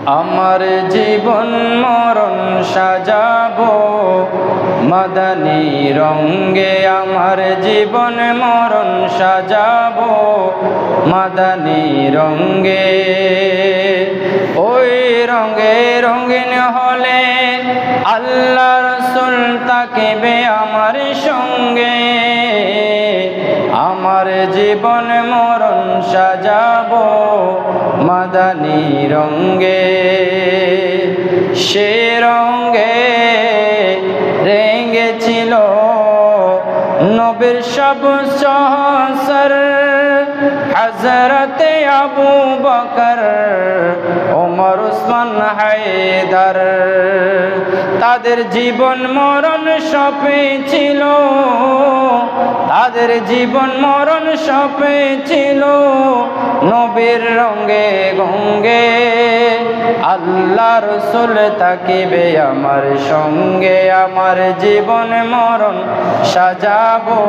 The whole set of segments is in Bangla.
আমার জীবন মরণ সাজাবো মাদানী রঙ্গে, আমার জীবন মরণ সাজাবো মাদানী রঙ্গে। ওই রঙে রঙিন হলে আল্লাহ রাসূল তাকিবে আমার সঙ্গে। আমার জীবন মরণ সাজাবো মাদানী রঙ্গে। সে রঙ্গে রেঙ্গেছিল নবীর সব সহচর, হযরতে আবু বকর, ওমর, উসমান, হায়দার। তাদের জীবন মরণ সপে ছিল, তাদের জীবন মরণ সপে ছিল নবীর রঙ্গে গঙ্গে। আল্লাহ রাসূল তাকিবে আমার সঙ্গে। আমার জীবন মরণ সাজাবো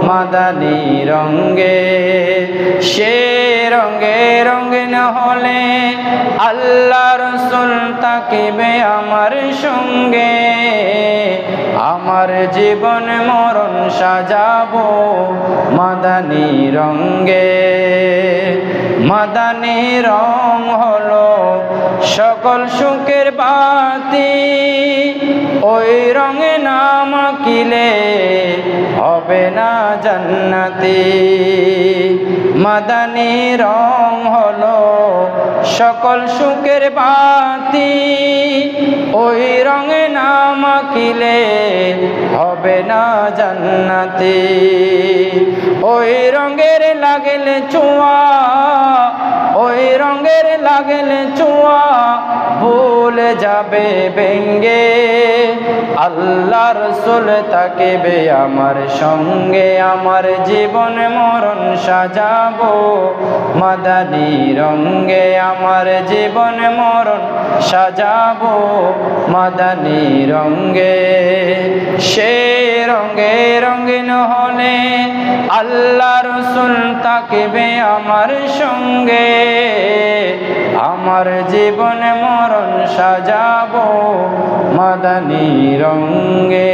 মাদানী রঙ্গে। সে রঙ্গে রঙিন হলে আল্লাহ রাসূল তাকিবে আমার সঙ্গে। আমার জীবন মরণ সাজাবো মাদানী রঙ্গে। মাদানী রং হলো সকল সুখের বাতি, ওই রঙে না মাখিলে হবে না জান্নাতি। মাদানী রং হলো সকল সুখের বাতি, ওই রঙে না মাখিলে হবে না জান্নাতি। ওই রঙের লাগলে ছোঁয়া, ওই রঙের লাগলে ছোঁয়া ভুলে যাবে ভেঙ্গে। আল্লাহ রাসূল তাকিবে আমার সঙ্গে। আমার জীবন মরণ সাজাবো মাদানী রঙ্গে। আমার জীবন মরণ সাজাবো মাদানী রঙ্গে। সে রঙ্গে রঙিন হলে আল্লাহ রাসূল তাকিবে আমার সঙ্গে। আমার জীবন মরণ সাজাবো মাদানী রঙ্গে।